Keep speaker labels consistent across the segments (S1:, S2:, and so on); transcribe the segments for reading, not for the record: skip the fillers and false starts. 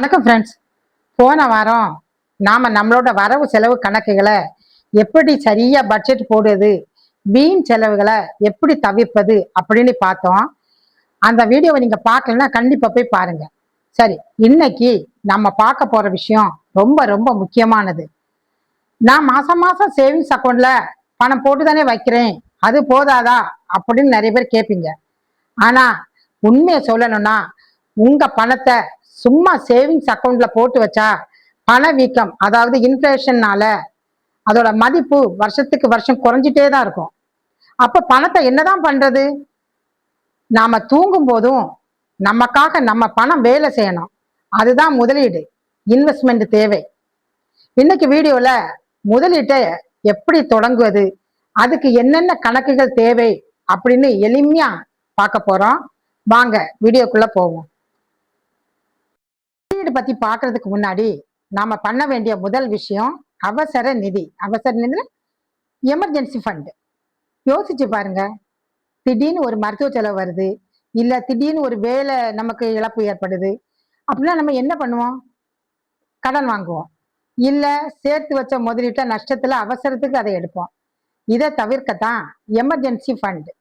S1: வணக்கம் ஃப்ரெண்ட்ஸ். போன வாரம் நம்மளோட வரவு செலவு கணக்குகளை எப்படி சரியா பட்ஜெட் போடுறது, வீண் செலவுகளை எப்படி தவிர்ப்பது அப்படின்னு பார்த்தோம். அந்த வீடியோவை நீங்க பார்க்கலன்னா கண்டிப்பா போய் பாருங்க. சரி, இன்னைக்கு நம்ம பார்க்க போற விஷயம் ரொம்ப ரொம்ப முக்கியமானது. நான் மாசம் மாசம் சேவிங்ஸ் அக்கௌண்ட்ல பணம் போட்டு தானே வைக்கிறேன், அது போதாதா அப்படின்னு நிறைய பேர் கேட்பீங்க. ஆனா உண்மையை சொல்லணும்னா உங்க பணத்தை சும்மா சேவிங்ஸ் அக்கௌண்ட்ல போட்டு வச்சா பணவீக்கம், அதாவது இன்ஃபிளேஷன்னால அதோட மதிப்பு வருஷத்துக்கு வருஷம் குறைஞ்சிட்டே தான் இருக்கும். அப்ப பணத்தை என்னதான் பண்றது? நாம தூங்கும் போதும் நமக்காக நம்ம பணம் வேலை செய்யணும். அதுதான் முதலீடு, இன்வெஸ்ட்மெண்ட் தேவை. இன்னைக்கு வீடியோல முதலீட்டை எப்படி தொடங்குவது, அதுக்கு என்னென்ன கணக்குகள் தேவை அப்படின்னு எளிமையா பார்க்க போறோம். வாங்க வீடியோக்குள்ள போவோம். முதலீடு பத்தி பாக்குறதுக்கு முன்னாடி நாம பண்ண வேண்டிய முதல் விஷயம் அவசர நிதி. அவசர நிதி, எமர்ஜென்சி ஃபண்ட். யோசிச்சு பாருங்க, திடீர்னு ஒரு மருத்துவ செலவு வருது, இல்ல திடீர்னு ஒரு வேலை நமக்கு இழப்பு ஏற்படுது அப்படின்னா நம்ம என்ன பண்ணுவோம்? கடன் வாங்குவோம், இல்ல சேர்த்து வச்ச முதலீட்ட நஷ்டத்துல அவசரத்துக்கு அதை எடுப்போம். இதை தவிர்க்கத்தான் எமர்ஜென்சி ஃபண்ட்.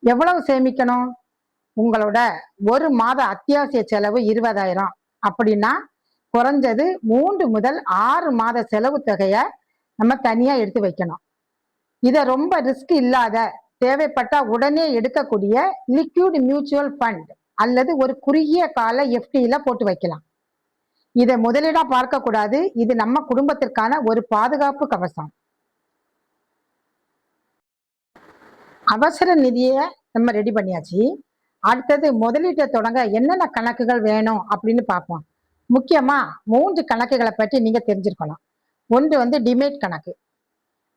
S1: எவ்வளவு சேமிக்கணும்? உங்களோட ஒரு மாத அத்தியாவசிய செலவு 20,000 அப்படின்னா குறைஞ்சது 3 முதல் 6 மாத செலவு தொகைய நம்ம தனியா எடுத்து வைக்கணும். இத ரொம்ப ரிஸ்க் இல்லாத, தேவைப்பட்டா உடனே எடுக்கக்கூடிய லிக்விட் மியூச்சுவல் ஃபண்ட் அல்லது ஒரு குறுகிய கால எஃப்டில போட்டு வைக்கலாம். இதை முதலீடா பார்க்க கூடாது, இது நம்ம குடும்பத்திற்கான ஒரு பாதுகாப்பு கவசம். அவசர நிதியை நம்ம ரெடி பண்ணியாச்சு. அடுத்தது முதலீட்டை தொடங்க என்னென்ன கணக்குகள் வேணும் அப்படின்னு பார்ப்போம். முக்கியமா 3 கணக்குகளை பற்றி நீங்க தெரிஞ்சிருக்கணும். ஒன்று டிமேட் கணக்கு.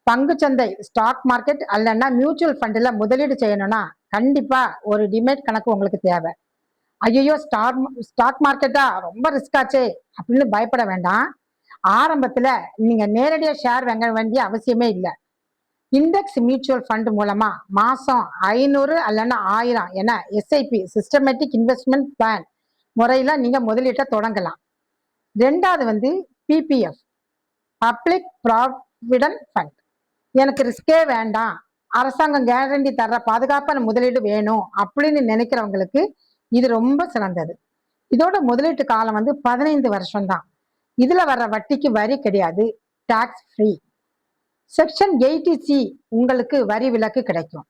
S1: பங்குச்சந்தை, ஸ்டாக் மார்க்கெட் அல்லனா மியூச்சுவல் ஃபண்ட்ல முதலீடு செய்யணும்னா கண்டிப்பா ஒரு டிமேட் கணக்கு உங்களுக்கு தேவை. ஐயோ, ஸ்டாக் மார்க்கெட்டா ரொம்ப ரிஸ்க் ஆச்சே அப்படின்னு பயப்பட வேண்டாம். ஆரம்பத்துல நீங்க நேரடியா ஷேர் வாங்க வேண்டிய அவசியமே இல்லை. இண்டெக்ஸ் மியூச்சுவல் ஃபண்ட் மூலமா மாசம் 500 அல்லனா 1000 என எஸ்ஐபி, சிஸ்டமேட்டிக் இன்வெஸ்ட்மெண்ட் பிளான் முறையில நீங்க முதலீட்டை தொடங்கலாம். ரெண்டாவது பிபிஎஃப், பப்ளிக் ப்ராவிடன்ட் ஃபண்ட். எனக்கு ரிஸ்கே வேண்டாம், அரசாங்கம் கேரண்டி தர்ற பாதுகாப்பான முதலீடு வேணும் அப்படின்னு நினைக்கிறவங்களுக்கு இது ரொம்ப சிறந்தது. இதோட முதலீட்டு காலம் 15 வருஷம் தான். இதுல வர்ற வட்டிக்கு வரி கிடையாது, டாக்ஸ் ஃப்ரீ. செக்ஷன் 80C உங்களுக்கு வரி விலக்கு கிடைக்கும்.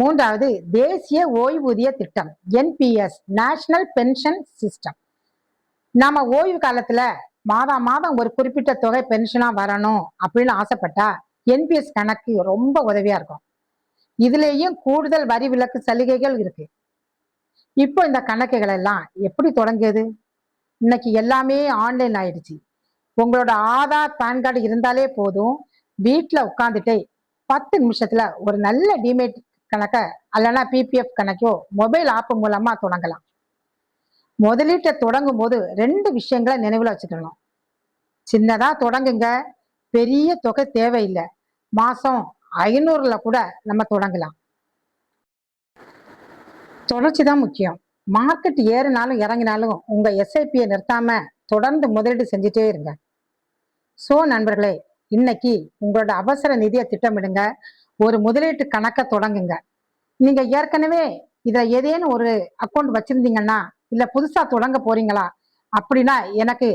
S1: மூன்றாவது தேசிய ஓய்வூதிய திட்டம், என்பிஎஸ், நேஷனல் பென்ஷன் சிஸ்டம். நாம ஓய்வு காலத்துல மாதம் மாதம் ஒரு குறிப்பிட்ட தொகை பென்ஷனா வரணும் அப்படின்னு ஆசைப்பட்டா என்பிஎஸ் கணக்கு ரொம்ப உதவியா இருக்கும். இதுலேயும் கூடுதல் வரி விலக்கு சலுகைகள் இருக்கு. இப்போ இந்த கணக்குகள் எல்லாம் எப்படி தொடங்கியது? இன்னைக்கு எல்லாமே ஆன்லைன் ஆயிடுச்சு. உங்களோட ஆதார், பான் கார்டு இருந்தாலே போதும், வீட்டுல உட்காந்துட்டே 10 நிமிஷத்துல ஒரு நல்ல டிமேட் கணக்க அல்லனா பிபிஎஃப் கணக்கோ மொபைல் ஆப் மூலமா தொடங்கலாம். முதலீட்டை தொடங்கும் போது 2 விஷயங்களை நினைவுல வச்சுக்கணும். சின்னதா தொடங்குங்க, பெரிய தொகை தேவையில்லை. மாசம் 500ல கூட நம்ம தொடங்கலாம். தொடர்ச்சி தான் முக்கியம். மார்க்கெட் ஏறினாலும் இறங்கினாலும் உங்க எஸ்ஐபியை நிறுத்தாம தொடர்ந்து முதலீடு செஞ்சுட்டே இருங்க. நண்பர்களே, இன்னைக்கு உங்களோட அவசர நிதியை திட்டமிடுங்க, ஒரு முதலீட்டு கணக்கை தொடங்குங்க. நீங்க ஏற்கனவே இத ஏதேனும் ஒரு அக்கௌண்ட் வச்சிருந்தீங்கன்னா, இல்ல புதுசா தொடங்க போறீங்களா அப்படின்னா எனக்கு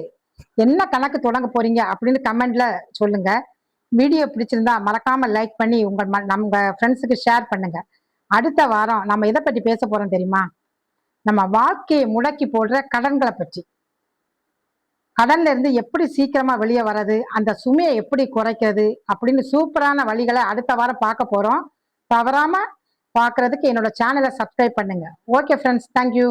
S1: என்ன கணக்கு தொடங்க போறீங்க அப்படின்னு கமெண்ட்ல சொல்லுங்க. வீடியோ பிடிச்சிருந்தா மறக்காம லைக் பண்ணி நம்ம ஃப்ரெண்ட்ஸுக்கு ஷேர் பண்ணுங்க. அடுத்த வாரம் நம்ம எதை பற்றி பேச போறோம் தெரியுமா? நம்ம வாழ்க்கையை முடக்கி போடுற கடன்களை பற்றி. கடன்ல இருந்து எப்படி சீக்கிரமா வெளியே வர்றது, அந்த சுமையை எப்படி குறைக்கிறது அப்படின்னு சூப்பரான வழிகளை அடுத்த வாரம் பார்க்க போறோம். தவறாம பார்க்கறதுக்கு என்னோட சேனலை சப்ஸ்கிரைப் பண்ணுங்க. Okay friends, thank you.